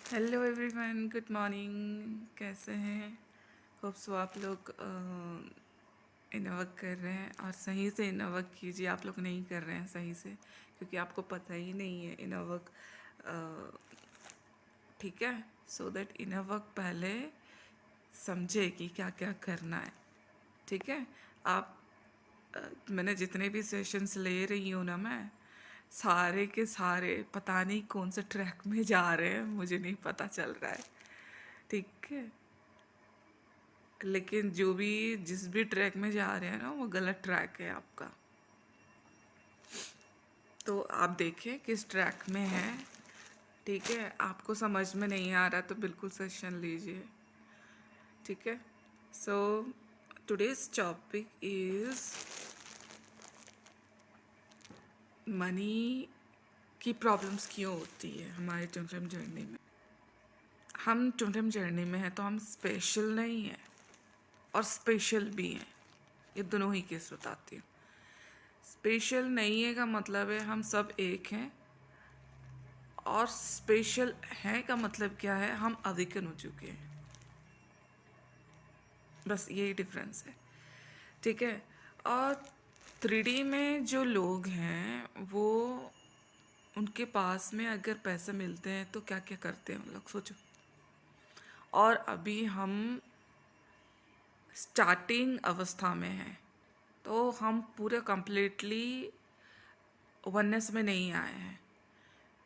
Hello everyone, good morning. कैसे हैं? Hope so आप लोग इनवर्क कर रहे हैं और सही से इनवर्क कीजिए। आप लोग नहीं कर रहे हैं सही से क्योंकि आपको पता ही नहीं है इनवर्क। ठीक है, सो दैट इनवर्क पहले समझे कि क्या क्या करना है। ठीक है, आप मैंने जितने भी सेशंस ले रही हूँ ना, मैं सारे के सारे पता नहीं कौन से ट्रैक में जा रहे हैं, मुझे नहीं पता चल रहा है। ठीक है, लेकिन जो भी जिस भी ट्रैक में जा रहे हैं ना, वो गलत ट्रैक है आपका। तो आप देखें किस ट्रैक में है। ठीक है, आपको समझ में नहीं आ रहा तो बिल्कुल सेशन लीजिए। ठीक है, so today's topic is money की प्रॉब्लम्स क्यों होती है हमारे टुमटम जर्नी में। हम टुमटम जर्नी में हैं तो हम स्पेशल नहीं हैं और स्पेशल भी हैं। ये दोनों ही केस बताती हूँ। स्पेशल नहीं है का मतलब है हम सब एक हैं, और स्पेशल है का मतलब क्या है, हम अवेकन हो चुके हैं। बस यही डिफरेंस है। ठीक है, और 3D में जो लोग हैं वो, उनके पास में अगर पैसे मिलते हैं तो क्या क्या करते हैं उन लोग, सोचो। और अभी हम स्टार्टिंग अवस्था में हैं, तो हम पूरे कंप्लीटली वननेस में नहीं आए हैं।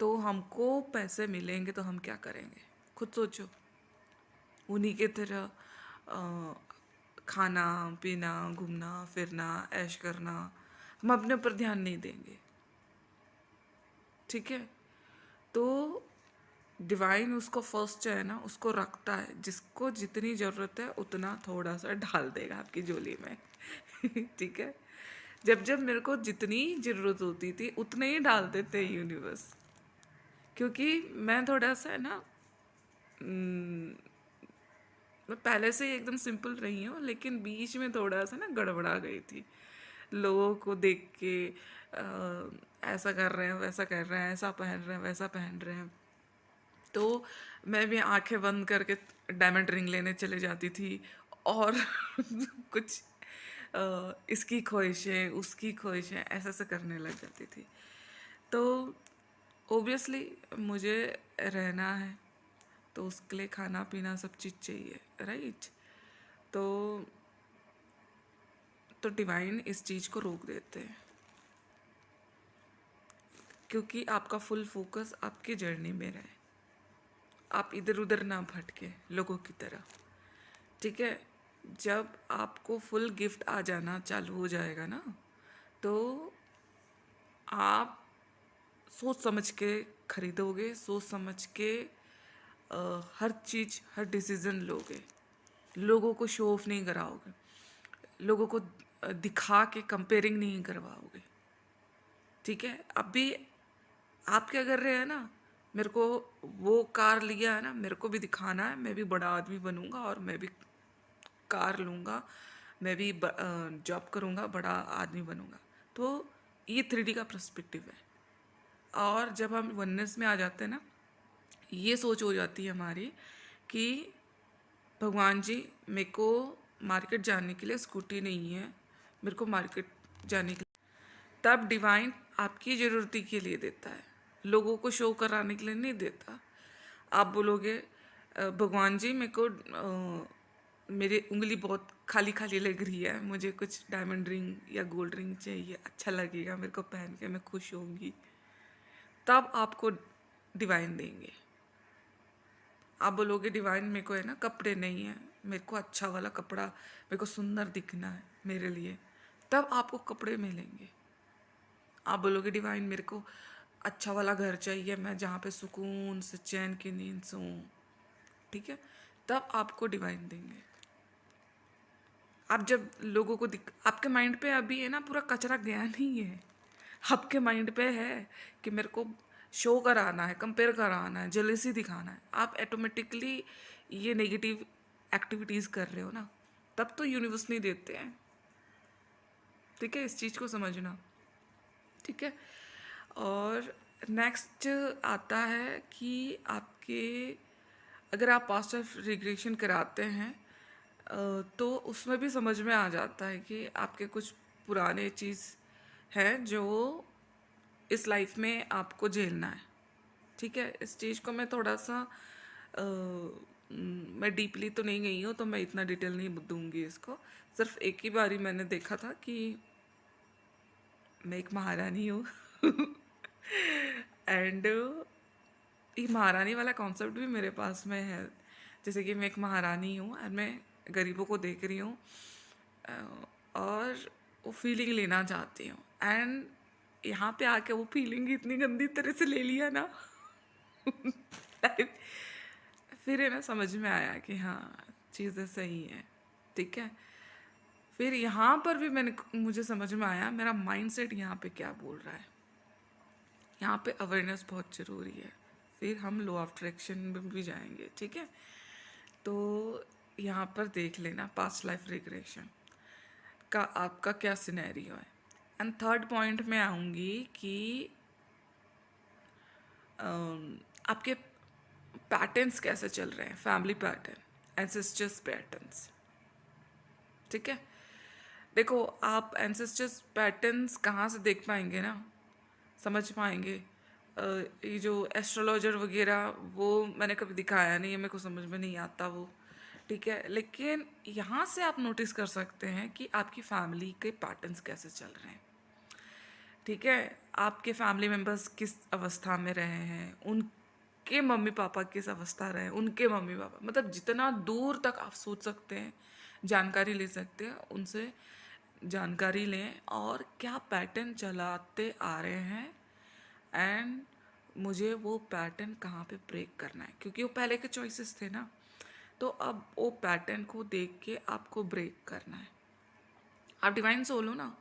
तो हमको पैसे मिलेंगे तो हम क्या करेंगे, खुद सोचो। उन्हीं के तरह खाना पीना, घूमना फिरना, ऐश करना, हम अपने ऊपर ध्यान नहीं देंगे। ठीक है, तो डिवाइन उसको फर्स्ट है ना, उसको रखता है, जिसको जितनी ज़रूरत है उतना थोड़ा सा डाल देगा आपकी झोली में। ठीक है, जब जब मेरे को जितनी ज़रूरत होती थी उतने ही डाल देते यूनिवर्स। क्योंकि मैं थोड़ा सा है ना, मैं पहले से ही एकदम सिंपल रही हूँ, लेकिन बीच में थोड़ा सा ना गड़बड़ा गई थी। लोगों को देख के ऐसा कर रहे हैं, वैसा कर रहे हैं, ऐसा पहन रहे हैं, वैसा पहन रहे हैं, तो मैं भी आंखें बंद करके डायमंड रिंग लेने चले जाती थी। और कुछ इसकी ख्वाहिशें, उसकी ख्वाहिशें, ऐसा ऐसा करने लग जाती थी। तो ओबियसली मुझे रहना है, तो उसके लिए खाना पीना सब चीज़ चाहिए, राइट। तो डिवाइन इस चीज़ को रोक देते हैं, क्योंकि आपका फुल फोकस आपकी जर्नी में रहे, आप इधर उधर ना भटके लोगों की तरह। ठीक है, जब आपको फुल गिफ्ट आ जाना चालू हो जाएगा ना, तो आप सोच समझ के खरीदोगे, सोच समझ के हर चीज़, हर डिसीज़न लोगे। लोगों को शो ऑफ नहीं कराओगे, लोगों को दिखा के कंपेयरिंग नहीं करवाओगे। ठीक है, अभी आप क्या कर रहे हैं ना, मेरे को वो कार लिया है ना, मेरे को भी दिखाना है, मैं भी बड़ा आदमी बनूंगा और मैं भी कार लूँगा, मैं भी जॉब करूँगा, बड़ा आदमी बनूंगा। तो ये 3D का पर्सपेक्टिव है। और जब हम वननेस में आ जाते हैं ना, ये सोच हो जाती है हमारी कि भगवान जी, मेरे को मार्केट जाने के लिए स्कूटी नहीं है, मेरे को मार्केट जाने के लिए, तब डिवाइन आपकी ज़रूरती के लिए देता है, लोगों को शो कराने के लिए नहीं देता। आप बोलोगे भगवान जी, मेरे को मेरी उंगली बहुत खाली खाली लग रही है, मुझे कुछ डायमंड रिंग या गोल्ड रिंग चाहिए, अच्छा लगेगा मेरे को पहन के, मैं खुश होंगी, तब आपको डिवाइन देंगे। आप बोलोगे डिवाइन मेरे को है ना कपड़े नहीं है, मेरे को अच्छा वाला कपड़ा, मेरे को सुंदर दिखना है मेरे लिए, तब आपको कपड़े मिलेंगे। आप बोलोगे डिवाइन मेरे को अच्छा वाला घर चाहिए, मैं जहाँ पे सुकून से चैन की नींद सोऊं, ठीक है, तब आपको डिवाइन देंगे। आप जब लोगों को आपके माइंड पे अभी है ना पूरा कचरा गया नहीं है, आपके माइंड पे है कि मेरे को शो कराना है, कंपेयर कराना है, जेलेसी दिखाना है, आप ऑटोमेटिकली ये नेगेटिव एक्टिविटीज़ कर रहे हो ना, तब तो यूनिवर्स नहीं देते हैं। ठीक है, इस चीज़ को समझना। ठीक है, और नेक्स्ट आता है कि आपके अगर आप पास्ट लाइफ रिग्रेशन कराते हैं तो उसमें भी समझ में आ जाता है कि आपके कुछ पुराने चीज़ हैं जो इस लाइफ में आपको झेलना है। ठीक है, इस चीज़ को मैं थोड़ा सा मैं डीपली तो नहीं गई हूँ, तो मैं इतना डिटेल नहीं दूंगी इसको। सिर्फ एक ही बारी मैंने देखा था कि मैं एक महारानी हूँ एंड ये महारानी वाला कॉन्सेप्ट भी मेरे पास में है। जैसे कि मैं एक महारानी हूँ और मैं गरीबों को देख रही हूँ और वो फीलिंग लेना चाहती हूँ, एंड यहाँ पे आके वो फीलिंग इतनी गंदी तरह से ले लिया ना फिर है ना समझ में आया कि हाँ, चीज़ें सही हैं। ठीक है, फिर यहाँ पर भी मुझे समझ में आया मेरा माइंडसेट यहाँ पे क्या बोल रहा है। यहाँ पे अवेयरनेस बहुत ज़रूरी है। फिर हम लॉ ऑफ अट्रैक्शन में भी जाएंगे। ठीक है, तो यहाँ पर देख लेना पास्ट लाइफ रिग्रेशन का आपका क्या सिनेरियो है। एंड थर्ड पॉइंट में आऊँगी कि आपके पैटर्न्स कैसे चल रहे हैं, फैमिली पैटर्न, एंसेस्टर्स पैटर्न्स। ठीक है, देखो आप एंसेस्टर्स पैटर्न्स कहाँ से देख पाएंगे ना, समझ पाएंगे। ये जो एस्ट्रोलॉजर वगैरह वो मैंने कभी दिखाया नहीं है, मेरे को समझ में नहीं आता वो। ठीक है, लेकिन यहाँ से आप नोटिस कर सकते हैं कि आपकी फैमिली के पैटर्न्स कैसे चल रहे हैं। ठीक है, आपके फैमिली मेम्बर्स किस अवस्था में रहे हैं, उनके मम्मी पापा किस अवस्था रहे हैं, उनके मम्मी पापा, मतलब जितना दूर तक आप सोच सकते हैं जानकारी ले सकते हैं, उनसे जानकारी लें और क्या पैटर्न चलाते आ रहे हैं, एंड मुझे वो पैटर्न कहाँ पे ब्रेक करना है, क्योंकि वो पहले के चॉइसेस थे ना। तो अब वो पैटर्न को देख के आपको ब्रेक करना है। आप डिवाइन सोल हो ना,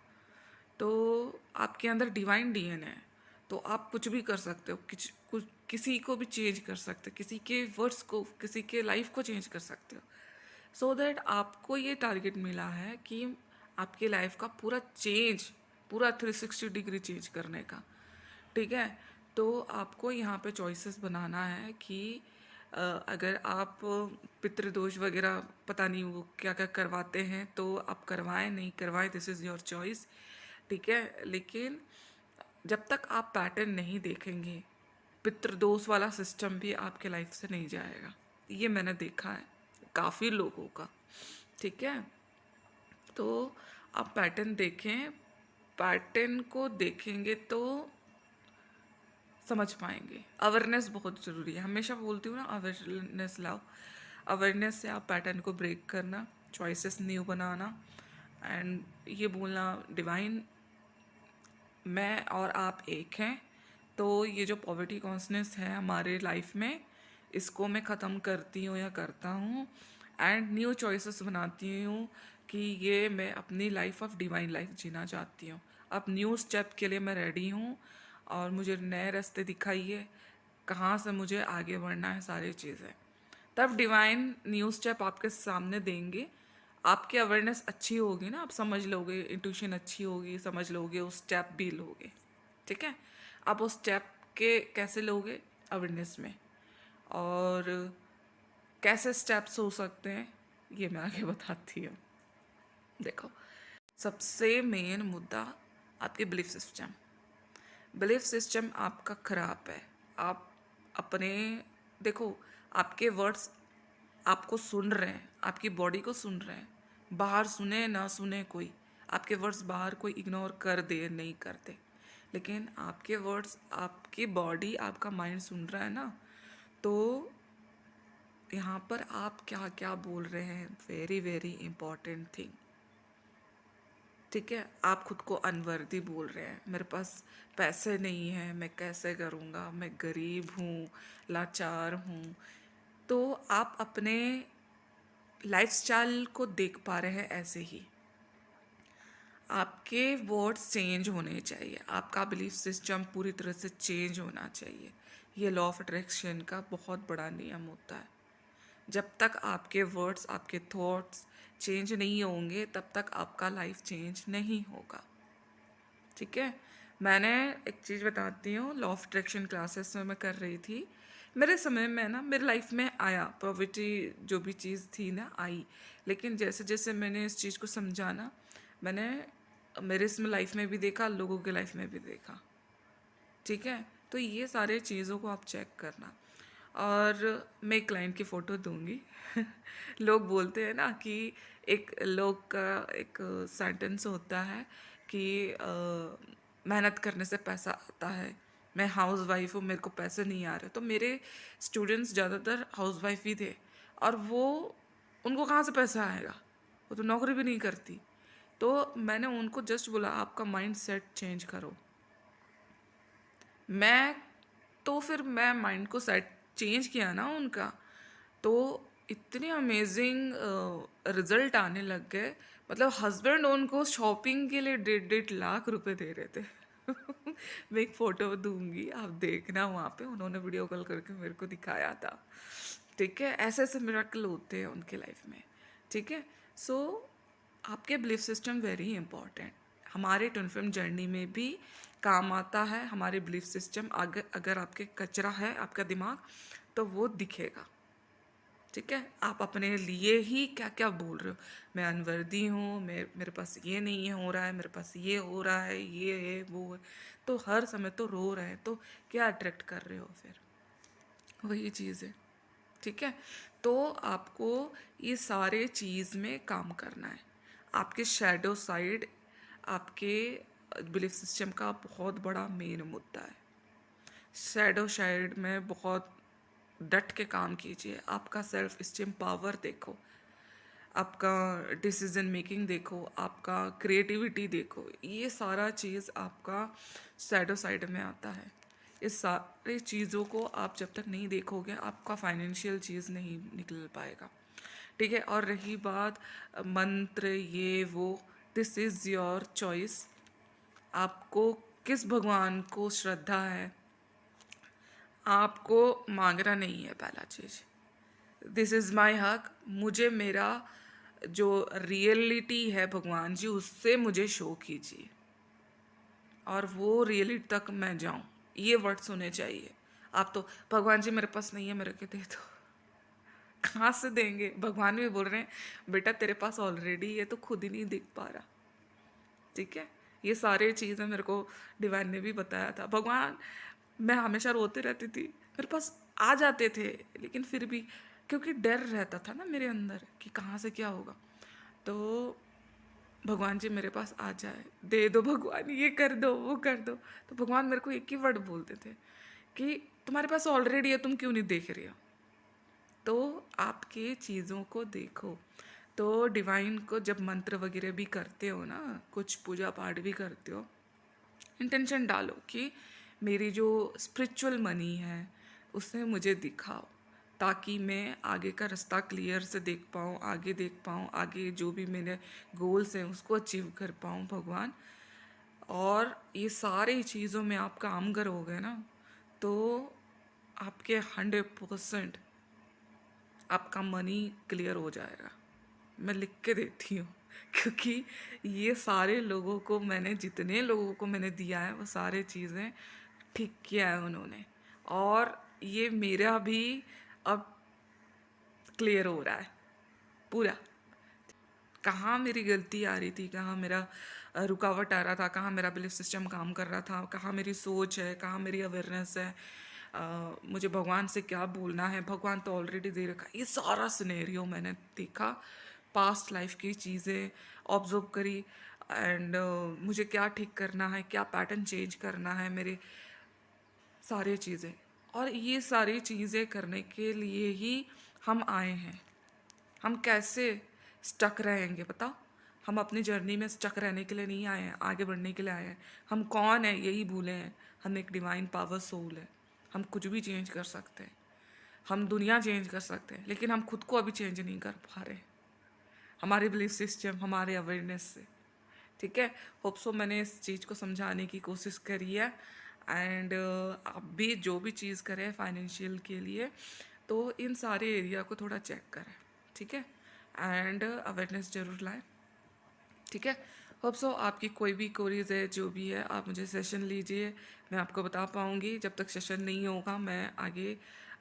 तो आपके अंदर डिवाइन डीएनए है, तो आप कुछ भी कर सकते हो, कुछ किसी को भी चेंज कर सकते हो, किसी के वर्ड्स को, किसी के लाइफ को चेंज कर सकते हो। सो दैट आपको ये टारगेट मिला है कि आपकी लाइफ का पूरा 360 डिग्री चेंज करने का। ठीक है, तो आपको यहाँ पे चॉइसेस बनाना है कि अगर आप पितृदोष वगैरह पता नहीं वो क्या क्या करवाते हैं तो आप करवाएं, नहीं करवाएं, दिस इज़ योर चॉइस। ठीक है, लेकिन जब तक आप पैटर्न नहीं देखेंगे, पितृदोष वाला सिस्टम भी आपके लाइफ से नहीं जाएगा। ये मैंने देखा है काफ़ी लोगों का। ठीक है, तो आप पैटर्न देखें, पैटर्न को देखेंगे तो समझ पाएंगे। अवेयरनेस बहुत ज़रूरी है, हमेशा बोलती हूँ ना, अवेयरनेस लाओ। अवेयरनेस से आप पैटर्न को ब्रेक करना, चॉइसेस न्यू बनाना, एंड ये बोलना डिवाइन मैं और आप एक हैं। तो ये जो पॉवर्टी कॉन्शसनेस है हमारे लाइफ में, इसको मैं ख़त्म करती हूँ या करता हूँ, एंड न्यू चॉइसेस बनाती हूँ कि ये मैं अपनी लाइफ ऑफ डिवाइन लाइफ जीना चाहती हूँ। अब न्यू स्टेप के लिए मैं रेडी हूँ और मुझे नए रास्ते दिखाइए कहाँ से मुझे आगे बढ़ना है, सारी चीज़ें। तब डिवाइन न्यू स्टेप आपके सामने देंगे। आपकी अवेयरनेस अच्छी होगी ना, आप समझ लोगे, इंट्यूशन अच्छी होगी, समझ लोगे, उस स्टेप भी लोगे। ठीक है, आप उस स्टेप के कैसे लोगे, अवेयरनेस में। और कैसे स्टेप्स हो सकते हैं ये मैं आगे बताती हूँ। देखो, सबसे मेन मुद्दा आपके बिलीफ सिस्टम आपका ख़राब है। आप अपने, देखो, आपके वर्ड्स आपको सुन रहे हैं, आपकी बॉडी को सुन रहे हैं। बाहर सुने ना सुने कोई, आपके वर्ड्स बाहर कोई इग्नोर कर दे नहीं करते, लेकिन आपके वर्ड्स आपकी बॉडी, आपका माइंड सुन रहा है ना। तो यहाँ पर आप क्या क्या बोल रहे हैं, वेरी वेरी इम्पॉर्टेंट थिंग। ठीक है, आप खुद को अनवर्दी बोल रहे हैं, मेरे पास पैसे नहीं हैं, मैं कैसे करूँगा, मैं गरीब हूँ, लाचार हूँ। तो आप अपने लाइफस्टाइल को देख पा रहे हैं ऐसे ही। आपके वर्ड्स चेंज होने चाहिए, आपका बिलीफ सिस्टम पूरी तरह से चेंज होना चाहिए। ये लॉ ऑफ अट्रैक्शन का बहुत बड़ा नियम होता है। जब तक आपके वर्ड्स, आपके थॉट्स चेंज नहीं होंगे, तब तक आपका लाइफ चेंज नहीं होगा। ठीक है, मैंने एक चीज़ बताती हूँ, लॉ ऑफ अट्रैक्शन क्लासेस में मैं कर रही थी, मेरे समय में ना मेरे लाइफ में आया, पॉवर्टी जो भी चीज़ थी ना आई, लेकिन जैसे जैसे मैंने इस चीज़ को समझा ना, मैंने मेरे इसमें लाइफ में भी देखा, लोगों के लाइफ में भी देखा। ठीक है, तो ये सारे चीज़ों को आप चेक करना। और मैं क्लाइंट की फ़ोटो दूंगी। लोग बोलते हैं ना कि एक लोग का एक सेंटेंस होता है कि मेहनत करने से पैसा आता है। मैं हाउस वाइफ हूँ, मेरे को पैसे नहीं आ रहे। तो मेरे स्टूडेंट्स ज़्यादातर हाउस वाइफ ही थे, और वो उनको कहाँ से पैसा आएगा, वो तो नौकरी भी नहीं करती। तो मैंने उनको जस्ट बोला आपका माइंड सेट चेंज करो। मैं तो फिर मैं माइंड को सेट चेंज किया ना उनका, तो इतने अमेजिंग रिजल्ट आने लग गए। मतलब हस्बैंड उनको शॉपिंग के लिए 1.5 लाख रुपए दे रहे थे। मैं एक फ़ोटो दूंगी, आप देखना, वहाँ पे उन्होंने वीडियो कॉल करके मेरे को दिखाया था। ठीक है, ऐसे ऐसे मिराकल होते हैं उनके लाइफ में। ठीक है, सो आपके बिलीफ सिस्टम वेरी इंपॉर्टेंट, हमारे ट्विन फिल्म जर्नी में भी काम आता है। हमारे बिलीफ सिस्टम अगर अगर आपके कचरा है आपका दिमाग, तो वो दिखेगा। ठीक है, आप अपने लिए ही क्या क्या बोल रहे हो, मैं अनवर्दी हूँ, मेरे पास ये नहीं है, हो रहा है, मेरे पास ये हो रहा है, ये है वो है, तो हर समय तो रो रहे हैं, तो क्या अट्रैक्ट कर रहे हो फिर, वही चीज़ है। ठीक है, तो आपको ये सारे चीज़ में काम करना है। आपके शैडो साइड, आपके बिलीफ सिस्टम का बहुत बड़ा मेन मुद्दा है। शैडो साइड में बहुत डट के काम कीजिए। आपका सेल्फ स्टीम पावर देखो, आपका डिसीजन मेकिंग देखो, आपका क्रिएटिविटी देखो, ये सारा चीज़ आपका शैडो साइड में आता है। इस सारी चीज़ों को आप जब तक नहीं देखोगे, आपका फाइनेंशियल चीज़ नहीं निकल पाएगा। ठीक है, और रही बात मंत्र ये वो, दिस इज़ योर चॉइस। आपको किस भगवान को श्रद्धा है, आपको मांगना नहीं है। पहला चीज़, दिस इज़ माई हक, मुझे मेरा जो रियलिटी है भगवान जी, उससे मुझे शो कीजिए, और वो रियलिटी तक मैं जाऊं, ये वर्ड्स होने चाहिए। आप तो भगवान जी मेरे पास नहीं है, मेरे को दे दो, कहाँ से देंगे। भगवान भी बोल रहे हैं बेटा तेरे पास ऑलरेडी है, तो खुद ही नहीं दिख पा रहा। ठीक है, ये सारे चीज़ें मेरे को डिवाइन ने भी बताया था। भगवान, मैं हमेशा रोती रहती थी, मेरे पास आ जाते थे, लेकिन फिर भी क्योंकि डर रहता था ना मेरे अंदर कि कहाँ से क्या होगा। तो भगवान जी मेरे पास आ जाए, दे दो भगवान, ये कर दो वो कर दो। तो भगवान मेरे को एक ही वर्ड बोलते थे कि तुम्हारे पास ऑलरेडी है, तुम क्यों नहीं देख रहे हो। तो आपके चीज़ों को देखो। तो डिवाइन को जब मंत्र वगैरह भी करते हो ना, कुछ पूजा पाठ भी करते हो, इंटेंशन डालो कि मेरी जो स्पिरिचुअल मनी है उसे मुझे दिखाओ, ताकि मैं आगे का रास्ता क्लियर से देख पाऊँ, आगे देख पाऊँ, आगे जो भी मेरे गोल्स हैं उसको अचीव कर पाऊँ भगवान। और ये सारी चीज़ों में आप काम करोगे ना, तो आपके 100% आपका मनी क्लियर हो जाएगा। मैं लिख के देती हूँ, क्योंकि ये सारे लोगों को मैंने, जितने लोगों को मैंने दिया है, वो सारे चीज़ें ठीक किया है उन्होंने। और ये मेरा भी अब क्लियर हो रहा है पूरा, कहाँ मेरी गलती आ रही थी, कहाँ मेरा रुकावट आ रहा था, कहाँ मेरा बिलीफ सिस्टम काम कर रहा था, कहाँ मेरी सोच है, कहाँ मेरी अवेयरनेस है, मुझे भगवान से क्या बोलना है, भगवान तो ऑलरेडी दे रखा है। ये सारा सिनेरियो मैंने देखा, पास्ट लाइफ की चीज़ें ऑब्जर्व करी, एंड मुझे क्या ठीक करना है, क्या पैटर्न चेंज करना है, मेरे सारे चीज़ें। और ये सारी चीज़ें करने के लिए ही हम आए हैं। हम कैसे स्टक रहेंगे बताओ। हम अपनी जर्नी में स्टक रहने के लिए नहीं आए हैं, आगे बढ़ने के लिए आए हैं। हम कौन है यही भूले हैं। हम एक डिवाइन पावर सोल है, हम कुछ भी चेंज कर सकते हैं, हम दुनिया चेंज कर सकते हैं, लेकिन हम खुद को अभी चेंज नहीं कर पा रहे, हमारे बिलीफ सिस्टम, हमारे अवेयरनेस से। ठीक है, होप सो मैंने इस चीज़ को समझाने की कोशिश करी है। एंड आप भी जो भी चीज़ करें फाइनेंशियल के लिए, तो इन सारे एरिया को थोड़ा चेक करें। ठीक है, एंड अवेयरनेस ज़रूर लाएं। ठीक है, होप सो आपकी कोई भी क्वेरीज है, जो भी है, आप मुझे सेशन लीजिए, मैं आपको बता पाऊँगी। जब तक सेशन नहीं होगा मैं आगे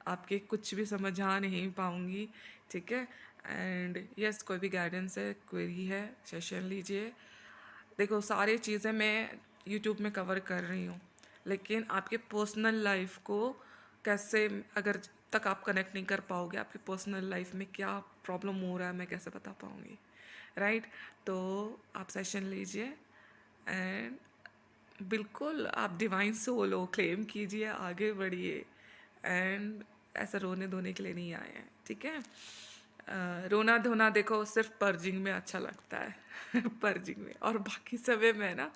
आपके कुछ भी समझा नहीं पाऊँगी, ठीक है। एंड यस, कोई भी गाइडेंस है, क्वेरी है, सेशन लीजिए। देखो, सारी चीज़ें मैं यूट्यूब में कवर कर रही हूँ, लेकिन आपके पर्सनल लाइफ को कैसे, अगर तक आप कनेक्ट नहीं कर पाओगे, आपकी पर्सनल लाइफ में क्या प्रॉब्लम हो रहा है, मैं कैसे बता पाऊँगी, राइट। तो आप सेशन लीजिए एंड बिल्कुल आप डिवाइन सोल हो, क्लेम कीजिए, आगे बढ़िए। एंड ऐसा रोने धोने के लिए नहीं आए हैं, ठीक है। रोना धोना देखो सिर्फ पर्जिंग में अच्छा लगता है पर्जिंग में, और बाकी समय में ना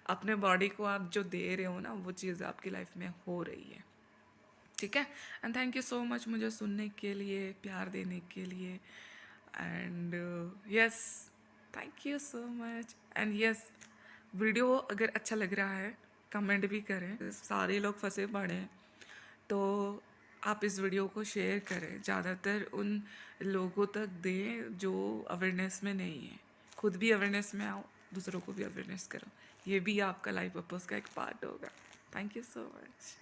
अपने बॉडी को आप जो दे रहे हो ना, वो चीज़ आपकी लाइफ में हो रही है, ठीक है। And thank you so much मुझे सुनने के लिए, प्यार देने के लिए। And yes, thank you so much. And yes, video अगर अच्छा लग रहा है कमेंट भी करें, सारे लोग फंसे पड़े हैं, तो आप इस वीडियो को शेयर करें, ज़्यादातर उन लोगों तक दें जो अवेयरनेस में नहीं है। खुद भी अवेयरनेस में आओ, दूसरों को भी अवेयरनेस करो, ये भी आपका लाइफ पर्पस का एक पार्ट होगा। Thank you so much.